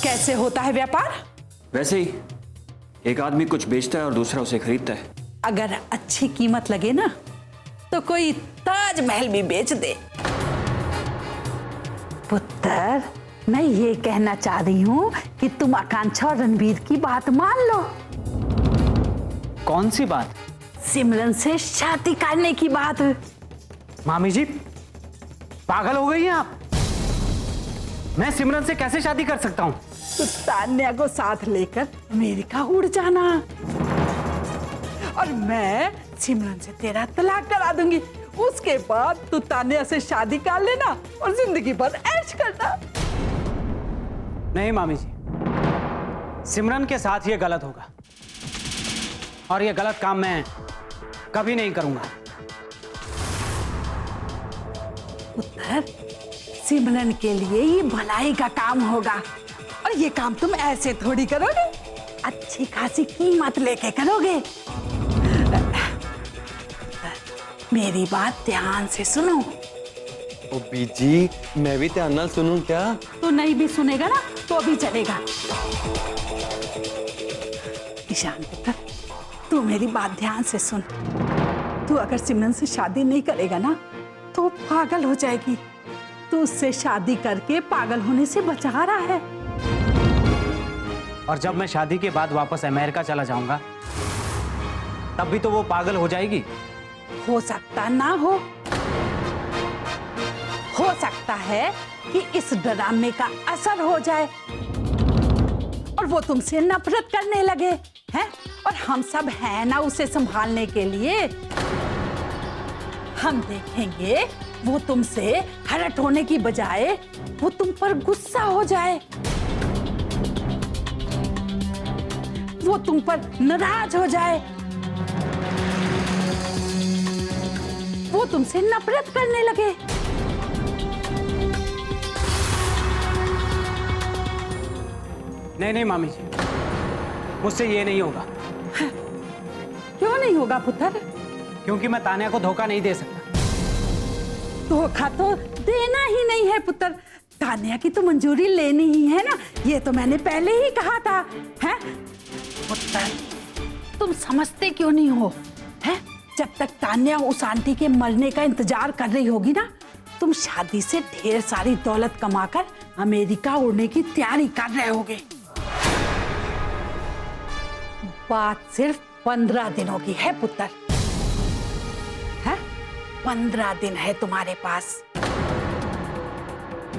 कैसे होता है व्यापार? वैसे ही, एक आदमी कुछ बेचता है और दूसरा उसे खरीदता है। अगर अच्छी कीमत लगे ना तो कोई ताजमहल भी बेच दे। पुत्र, मैं ये कहना चाह रही हूँ कि तुम आकांक्षा और रणवीर की बात मान लो। कौन सी बात? सिमरन से शादी करने की बात। मामी जी, पागल हो गई हैं आप? मैं सिमरन से कैसे शादी कर सकता हूँ? तो तान्या को साथ लेकर अमेरिका उड़ जाना और मैं सिमरन से तेरा तलाक करा दूंगी। उसके बाद तू तान्या से शादी कर लेना और जिंदगी भर ऐश करना। नहीं मामी जी, सिमरन के साथ ये गलत होगा और ये गलत काम मैं कभी नहीं करूंगा। पुत्र, सिमरन के लिए ये भलाई का काम होगा और ये काम तुम ऐसे थोड़ी करोगे, अच्छी खासी कीमत लेके करोगे। मेरी बात ध्यान से सुनो। ओ बीजी, मैं भी ध्यान नाल सुनूं क्या? तो नहीं भी सुनेगा ना तो भी चलेगा। ईशान पुत्र, तू मेरी बात ध्यान से सुन। तू अगर सिमरन से शादी नहीं करेगा ना तो पागल हो जाएगी। तू उससे शादी करके पागल होने से बचा रहा है। और जब मैं शादी के बाद वापस अमेरिका चला जाऊंगा तब भी तो वो पागल हो जाएगी। हो सकता ना हो सकता है कि इस ड्रामे का असर हो जाए और वो तुमसे नफरत करने लगे हैं। और हम सब हैं ना उसे संभालने के लिए। हम देखेंगे वो तुमसे हर्ट होने की बजाय वो तुम पर गुस्सा हो जाए, वो तुम पर नाराज हो जाए, वो तुमसे नफरत करने लगे। नहीं नहीं मामी जी, मुझसे ये नहीं होगा। क्यों नहीं होगा पुत्र? क्योंकि मैं तान्या को धोखा नहीं दे सकता। धोखा तो देना ही नहीं है पुत्र। तान्या की तो मंजूरी लेनी ही है ना, ये तो मैंने पहले ही कहा था। हैं? पुत्र, तुम समझते क्यों नहीं हो? हैं? जब तक तान्या उस आंटी के मरने का इंतजार कर रही होगी ना, तुम शादी से ढेर सारी दौलत कमाकर अमेरिका उड़ने की तैयारी कर रहे होगे। बात सिर्फ 15 दिनों की है पुत्र। है? 15 दिन है तुम्हारे पास।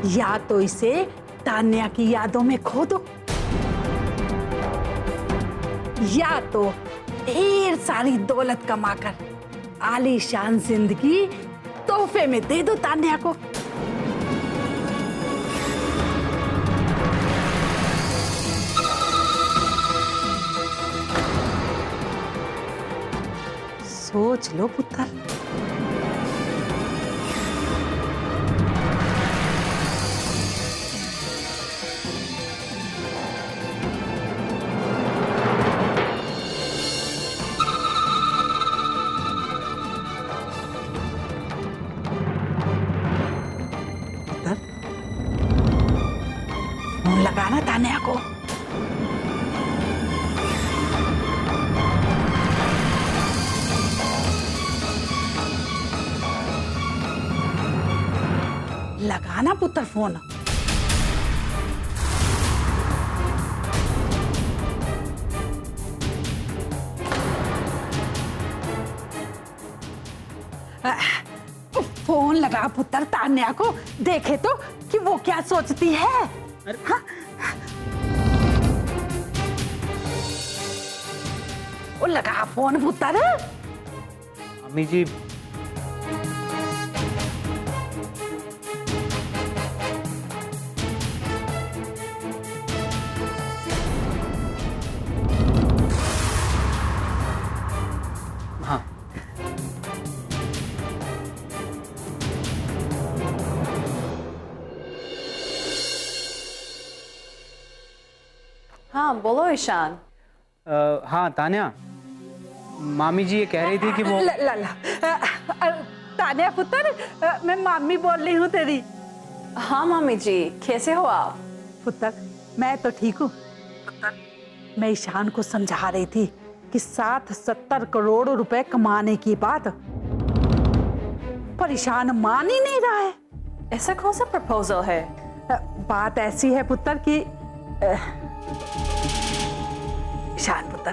या तो इसे तान्या की यादों में खो दो, या तो ढेर सारी दौलत कमाकर आलीशान जिंदगी तोहफे में दे दो तान्या को। सोच लो पुत्र। फोन लगाना तान्या को। लगाना पुत्र फोन। फोन लगा पुत्र तान्या को, देखे तो कि वो क्या सोचती है। हाँ? वो लगा फोन पुत्र। मम्मी जी, हाँ हाँ बोलो ईशान। हाँ तान्या, मामी जी ये कह रही थी कि वो तान्या पुत्र, मैं मामी बोल रही हूँ तेरी। हाँ मामी जी, कैसे हो आप? पुत्र, मैं तो ठीक हूँ पुत्र। मैं ईशान को समझा रही थी कि 60-70 करोड़ रुपए कमाने की बात, पर ईशान मान ही नहीं रहा है। ऐसा कौन सा प्रपोजल है? बात ऐसी है पुत्र कि ईशान पुत्र,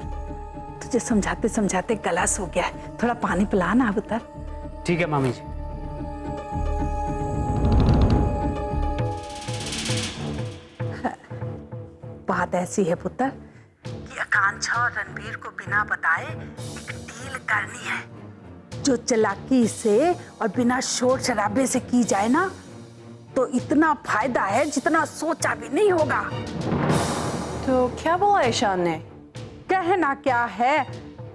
तुझे समझाते समझाते गला सूख गया है, थोड़ा पानी पिला ना पुत्र। ठीक है मामी जी। बात ऐसी है पुत्र कि आकांक्षा और रणबीर को बिना बताए एक डील करनी है, जो चालाकी से और बिना शोर शराबे से की जाए ना, तो इतना फायदा है जितना सोचा भी नहीं होगा। तो क्या बोला ईशान ने? कहना क्या है,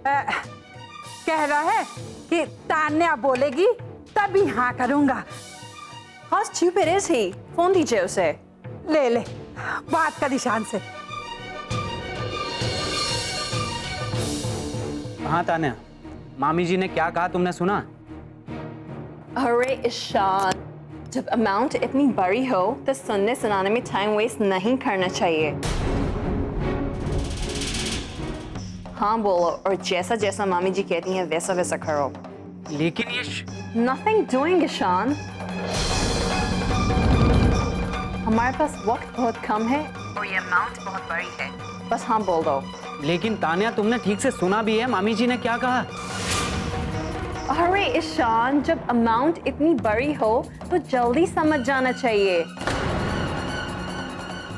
कह रहा है कि तान्या बोलेगी तभी हाँ करूंगा। How stupid is he? Phone दीजिए उसे। ले ले, बात कर ईशान से। हाँ तान्या, मामी जी ने क्या कहा तुमने सुना? अरे ईशान, जब अमाउंट इतनी बड़ी हो तो सुनने सुनाने में टाइम वेस्ट नहीं करना चाहिए। हाँ बोलो, और जैसा जैसा मामी जी कहती हैं वैसा वैसा करो। लेकिन ये Nothing doing ईशान। हमारे पास वक्त बहुत कम है और ये अमाउंट बहुत बड़ी है, बस हाँ बोल दो। लेकिन तान्या, तुमने ठीक से सुना भी है मामी जी ने क्या कहा? अरे ईशान, जब अमाउंट इतनी बड़ी हो तो जल्दी समझ जाना चाहिए,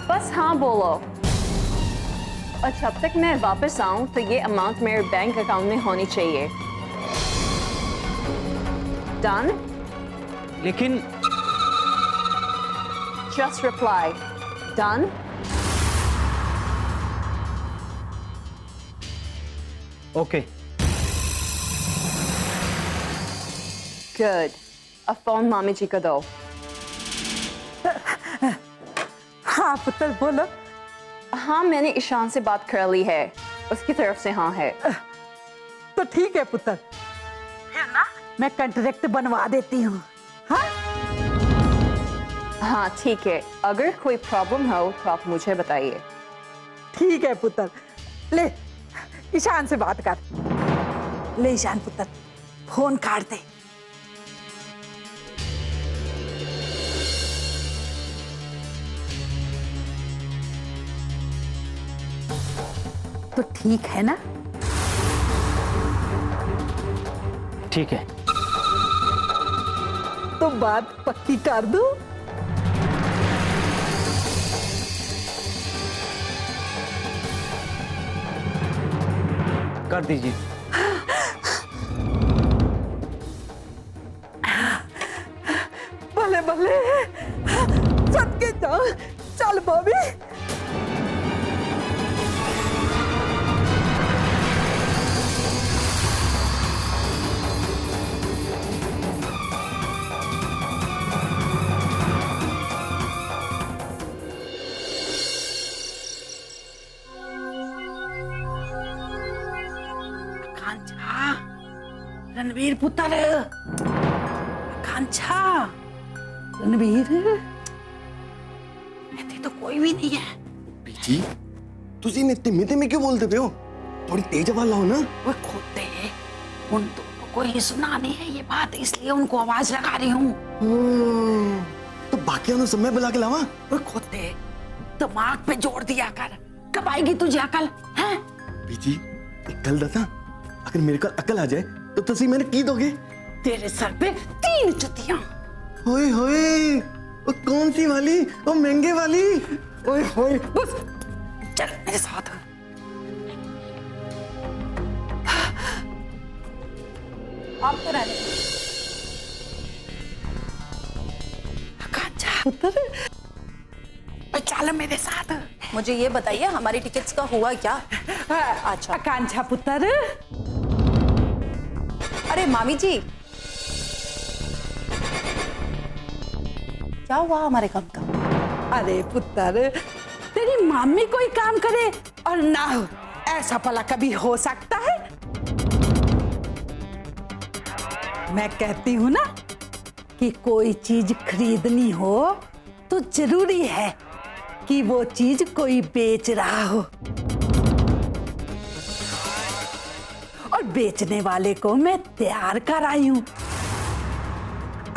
बस हाँ बोलो। और जब तक मैं वापस आऊं तो ये अमाउंट मेरे बैंक अकाउंट में होनी चाहिए। डन? लेकिन just reply done. Okay. Good. अब फोन मामी जी को दो। हाँ पुत्र बोलो। हाँ, मैंने ईशान से बात कर ली है, उसकी तरफ से हाँ है। तो ठीक है पुत्र, फिर ना मैं कॉन्ट्रैक्ट बनवा देती हूँ। हाँ हाँ ठीक है, अगर कोई प्रॉब्लम हो तो आप मुझे बताइए। ठीक है पुत्र, ले ईशान से बात कर। ले ईशान पुत्र, फोन काट दे। तो ठीक है ना? ठीक है। तो बात पक्की कर दूं? कर दीजिए। भले भले, सदके जाओ, चल बॉबी। आकांक्षा, रणवीर पुत्र, आकांक्षा, रणवीर, ਇੱਥੇ तो कोई भी नहीं है। बीजी, तुसी इतने धीमे धीमे क्यों बोलते पे हो? थोड़ी तेज आवाज लाओ ना। वो खोते हैं, उन दोनों को ही सुनानी है ये बात, इसलिए उनको आवाज लगा रही हूँ। तो बाकी उन्हें समय बुला के लावा। वो खोते, दिमाग पे जोर दिया कर, कब आएगी तुझे अकल? हैं? बीजी, एक गल दसा, अगर मेरे को अकल आ जाए तो तुसी मैंने की दोगे? तेरे सर पे 3 जुतियां। होए होए, वो कौन सी वाली? वो महंगे वाली? ओए होए, बस चल मेरे साथ। आप तो रहने दो। आकांक्षा पुत्र, चल मेरे साथ। मुझे ये बताइए हमारी टिकट्स का हुआ क्या? अच्छा आकांक्षा पुत्र। अरे मामी जी, क्या हुआ हमारे काम का? अरे पुत्र, तेरी मामी कोई काम करे और ना हो, ऐसा भला कभी हो सकता है? मैं कहती हूँ ना कि कोई चीज खरीदनी हो तो जरूरी है कि वो चीज कोई बेच रहा हो, और बेचने वाले को मैं तैयार कर आई हूं।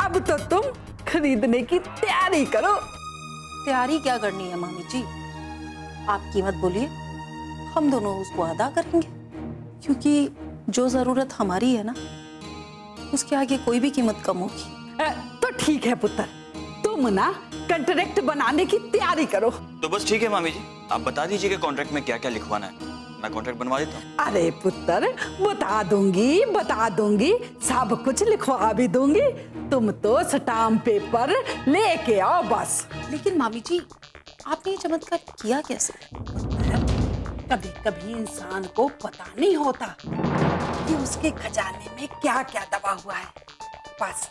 अब तो तुम खरीदने की तैयारी करो। तैयारी क्या करनी है मामी जी? आप कीमत बोलिए, हम दोनों उसको अदा करेंगे, क्योंकि जो जरूरत हमारी है ना, उसके आगे कोई भी कीमत कम होगी। तो ठीक है पुत्र, तुम ना कॉन्ट्रैक्ट बनाने की तैयारी करो। तो बस ठीक है मामी जी, आप बता दीजिए कि कॉन्ट्रैक्ट में क्या क्या लिखवाना है, मैं कॉन्ट्रैक्ट बनवा देता हूँ। अरे पुत्र, बता दूंगी, सब कुछ लिखवा भी दूंगी। तुम तो स्टाम्प पेपर लेके आओ बस। लेकिन मामी जी, आपने ये चमत्कार किया कैसे? कभी कभी इंसान को पता नहीं होता कि उसके खजाने में क्या क्या दबा हुआ है। बस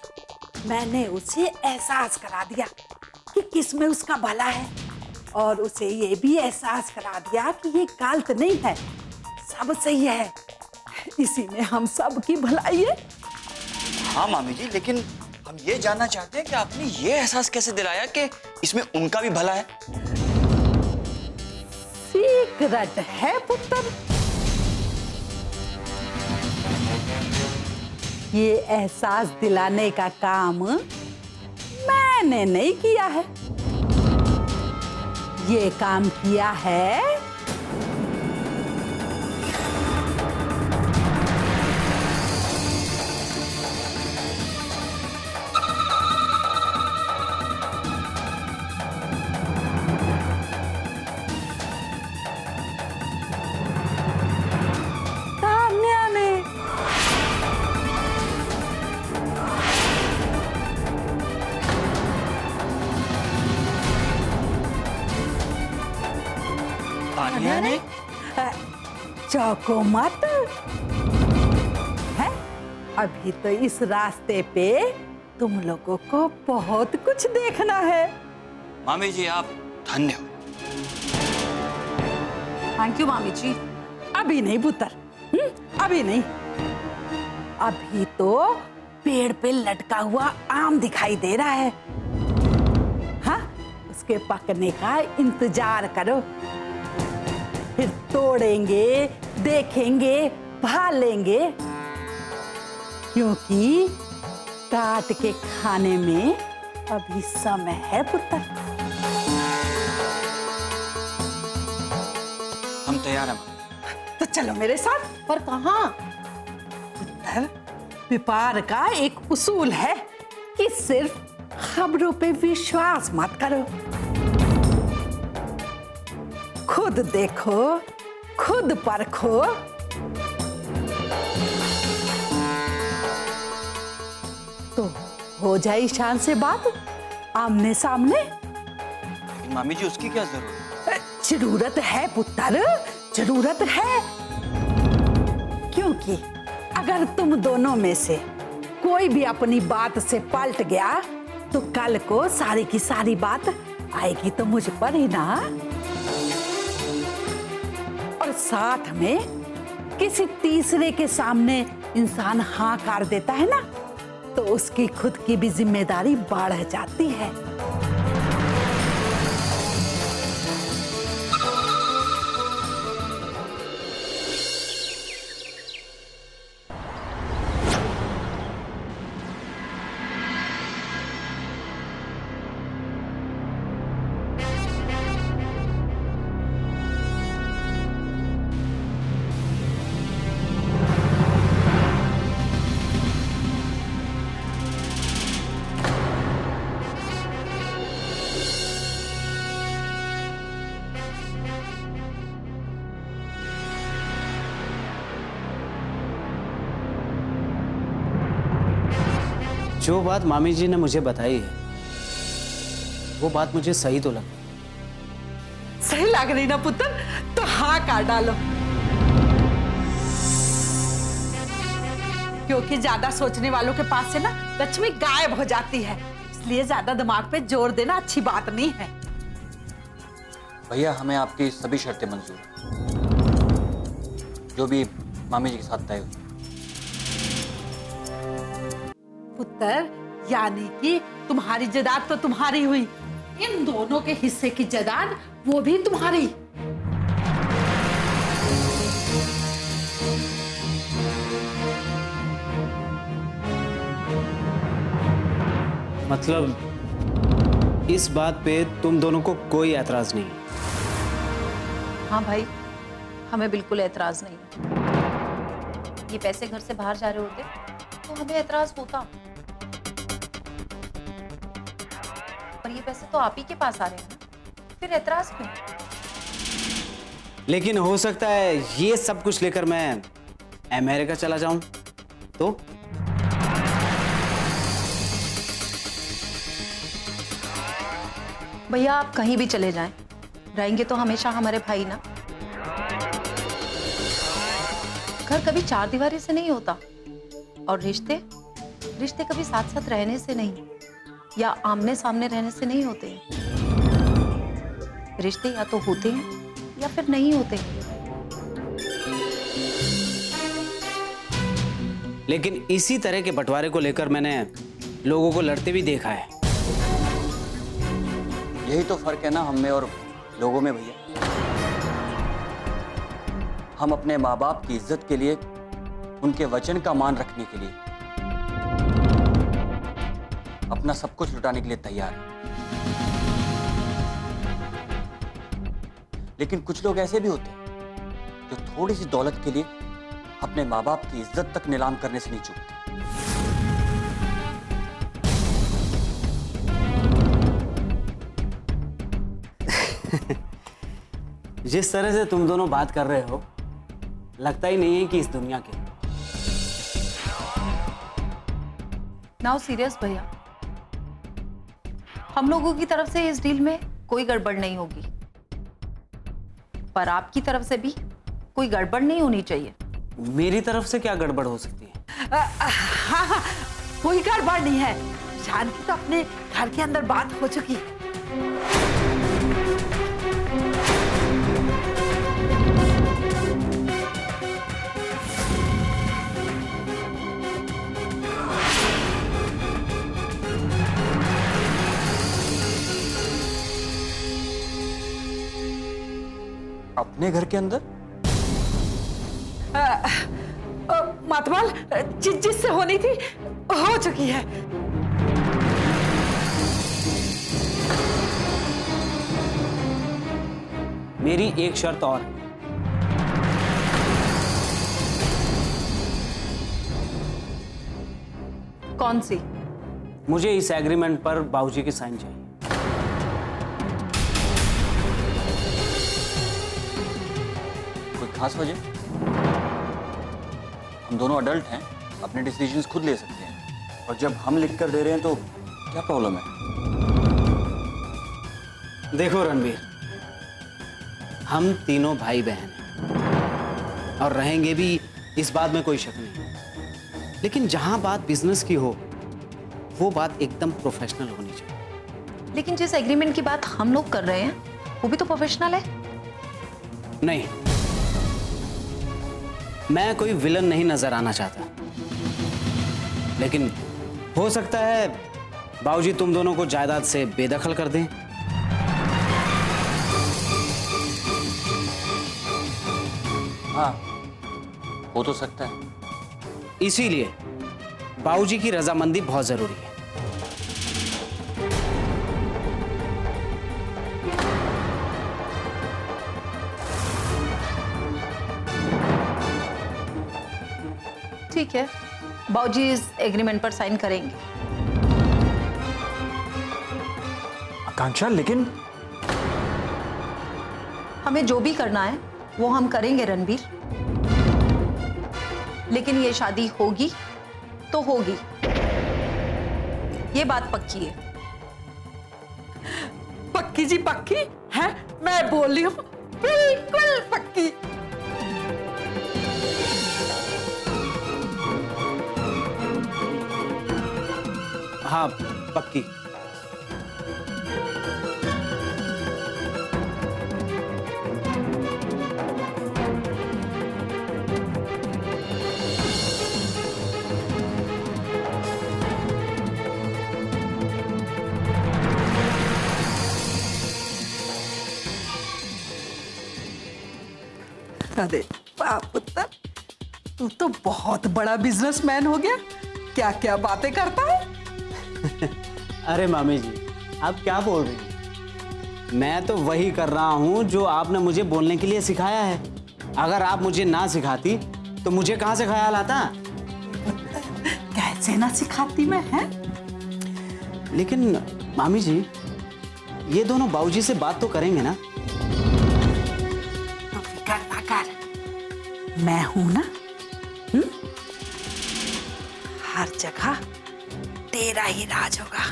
मैंने उसे एहसास करा दिया कि किस में उसका भला है, और उसे ये भी एहसास करा दिया कि ये गलत नहीं है, सब सही है। इसी में हम सब की भलाई है। हाँ मामी जी, लेकिन हम ये जानना चाहते हैं कि आपने ये एहसास कैसे दिलाया कि इसमें उनका भी भला है। सीक्रेट है पुत्र, ये एहसास दिलाने का काम मैंने नहीं किया है, ये काम किया है तान्या ने। तान्या ने? चौको मत है, अभी तो इस रास्ते पे तुम लोगों को बहुत कुछ देखना है। मामी जी आप धन्य हो। थैंक यू मामी जी। अभी नहीं पुत्र, अभी नहीं। अभी तो पेड़ पे लटका हुआ आम दिखाई दे रहा है, हाँ, उसके पकने का इंतजार करो, फिर तोड़ेंगे, देखेंगे, भालेंगे, क्योंकि काट के खाने में अभी समय है पुत्र। हम तैयार हैं। तो चलो मेरे साथ। पर कहाँ? पुत्र, व्यापार का एक उसूल है कि सिर्फ खबरों पे विश्वास मत करो, खुद देखो, खुद परखो। तो हो जाए शान से बात आमने सामने। लेकिन मामी जी उसकी क्या जरूरत है? जरूरत है पुत्र, जरूरत है, क्योंकि अगर तुम दोनों में से कोई भी अपनी बात से पलट गया तो कल को सारी की सारी बात आएगी तो मुझ पर ही ना। और साथ में किसी तीसरे के सामने इंसान हाँ कर देता है ना, तो उसकी खुद की भी जिम्मेदारी बढ़ जाती है। जो बात मामी जी ने मुझे बताई है वो बात मुझे सही तो लगी। सही लग रही ना पुत्र, तो हाँ कर डालो, क्योंकि ज्यादा सोचने वालों के पास से ना लक्ष्मी गायब हो जाती है, इसलिए ज्यादा दिमाग पे जोर देना अच्छी बात नहीं है। भैया हमें आपकी सभी शर्तें मंजूर हैं, जो भी मामी जी के साथ तय हुई। पुत्र, यानी कि तुम्हारी जायदाद तो तुम्हारी हुई, इन दोनों के हिस्से की जायदाद वो भी तुम्हारी। मतलब इस बात पे तुम दोनों को कोई एतराज नहीं? हाँ भाई, हमें बिल्कुल एतराज नहीं है। ये पैसे घर से बाहर जा रहे होते तो हमें एतराज होता, पर ये पैसे तो आप ही के पास आ रहे हैं ना, फिर एतराज क्यों? लेकिन हो सकता है ये सब कुछ लेकर मैं अमेरिका चला जाऊं तो? भैया आप कहीं भी चले जाएं, रहेंगे तो हमेशा हमारे भाई ना। घर कभी चार दीवारी से नहीं होता, और रिश्ते रिश्ते कभी साथ साथ रहने से नहीं या आमने सामने रहने से नहीं होते हैं। रिश्ते या तो होते हैं या फिर नहीं होते हैं। लेकिन इसी तरह के बंटवारे को लेकर मैंने लोगों को लड़ते भी देखा है। यही तो फर्क है ना हम में और लोगों में भैया। हम अपने माँ बाप की इज्जत के लिए, उनके वचन का मान रखने के लिए अपना सब कुछ लुटाने के लिए तैयार हैं। लेकिन कुछ लोग ऐसे भी होते हैं जो थोड़ी सी दौलत के लिए अपने माँ बाप की इज्जत तक नीलाम करने से नहीं चूकते। जिस तरह से तुम दोनों बात कर रहे हो, लगता ही नहीं है कि इस दुनिया के। नाउ सीरियस भैया, हम लोगों की तरफ से इस डील में कोई गड़बड़ नहीं होगी, पर आपकी तरफ से भी कोई गड़बड़ नहीं होनी चाहिए। मेरी तरफ से क्या गड़बड़ हो सकती है? हाँ, कोई गड़बड़ नहीं है। शान की तो अपने घर के अंदर बात हो चुकी है। अपने घर के अंदर? मतवाल जिससे होनी थी हो चुकी है। मेरी एक शर्त और है। कौन सी? मुझे इस एग्रीमेंट पर बाबूजी की साइन चाहिए। कोई खास वजह? हम दोनों अडल्ट हैं, अपने डिसीजंस खुद ले सकते हैं, और जब हम लिख कर दे रहे हैं तो क्या प्रॉब्लम है? देखो रणबीर, हम तीनों भाई बहन हैं और रहेंगे भी, इस बात में कोई शक नहीं। लेकिन जहां बात बिजनेस की हो, वो बात एकदम प्रोफेशनल होनी चाहिए। लेकिन जिस एग्रीमेंट की बात हम लोग कर रहे हैं वो भी तो प्रोफेशनल है। नहीं, मैं कोई विलन नहीं नजर आना चाहता, लेकिन हो सकता है बाबूजी तुम दोनों को जायदाद से बेदखल कर दें। हाँ, हो तो सकता है। इसीलिए बाबूजी की रजामंदी बहुत जरूरी है। ठीक है, बाबूजी इस एग्रीमेंट पर साइन करेंगे। आकांक्षा, लेकिन हमें जो भी करना है वो हम करेंगे रणबीर, लेकिन ये शादी होगी तो होगी, ये बात पक्की है। पक्की जी पक्की है, मैं बोल रही हूँ बिल्कुल पक्की। हाँ, पक्की। अरे वाह पुत्र, तू तो बहुत बड़ा बिजनेसमैन हो गया। क्या क्या बातें करता है। अरे मामी जी, आप क्या बोल रही हैं? मैं तो वही कर रहा हूँ जो आपने मुझे बोलने के लिए सिखाया है। अगर आप मुझे ना सिखाती तो मुझे कहाँ से ख्याल आता? कैसे ना सिखाती मैं, है? लेकिन मामी जी, ये दोनों बाबूजी से बात तो करेंगे ना? तो फिक्र ना कर, मैं हूं ना। हर जगह तेरा ही राज होगा,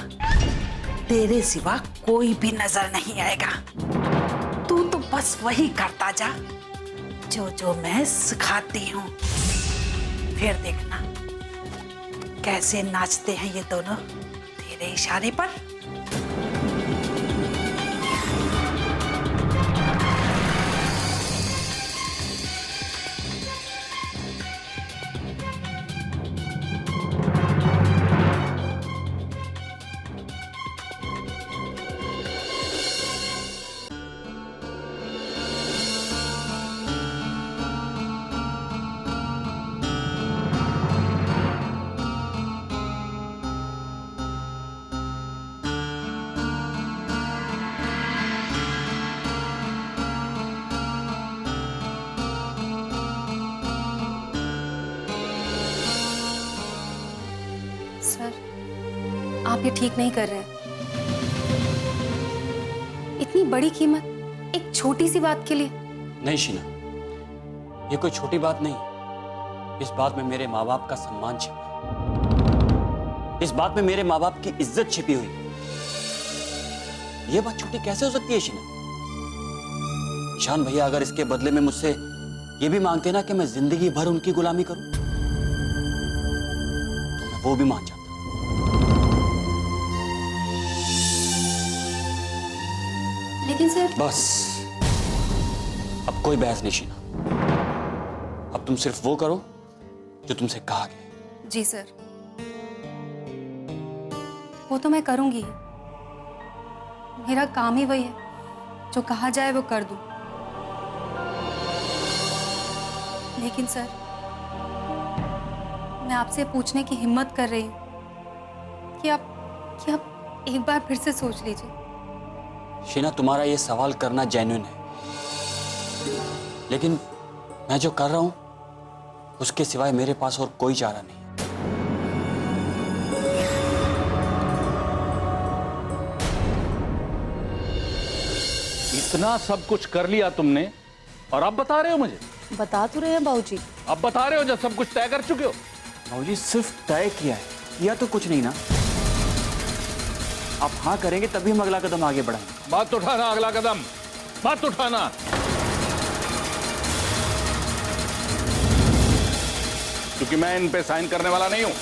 तेरे सिवा कोई भी नजर नहीं आएगा। तू तो बस वही करता जा जो जो मैं सिखाती हूँ। फिर देखना कैसे नाचते हैं ये दोनों तेरे इशारे पर। सर, आप ये ठीक नहीं कर रहे हैं। इतनी बड़ी कीमत एक छोटी सी बात के लिए। नहीं शीना, ये कोई छोटी बात नहीं। इस बात में मेरे माँ बाप का सम्मान छिपा है। इस बात में मेरे माँ बाप की इज्जत छिपी हुई है। ये बात छोटी कैसे हो सकती है शीना? ईशान भैया अगर इसके बदले में मुझसे ये भी मांगते ना कि मैं जिंदगी भर उनकी गुलामी करूं, तो मैं वो भी मान जाता। लेकिन सर, बस अब कोई बहस नहीं शीना। अब तुम सिर्फ वो करो जो तुमसे कहा गया। जी सर, वो तो मैं करूंगी ही। मेरा काम ही वही है, जो कहा जाए वो कर दूं। लेकिन सर, मैं आपसे पूछने की हिम्मत कर रही हूं कि आप एक बार फिर से सोच लीजिए। शीना, तुम्हारा ये सवाल करना जेन्युइन है, लेकिन मैं जो कर रहा हूं उसके सिवाय मेरे पास और कोई चारा नहीं। इतना सब कुछ कर लिया तुमने और अब बता रहे हो मुझे? बता तो रहे हैं बाबूजी। अब बता रहे हो जब सब कुछ तय कर चुके हो? बाबूजी, सिर्फ तय किया है, किया तो कुछ नहीं ना। आप हाँ करेंगे तभी हम अगला कदम आगे बढ़ाएंगे। मत उठाना अगला कदम, मत उठाना। क्योंकि मैं इन पे साइन करने वाला नहीं हूं।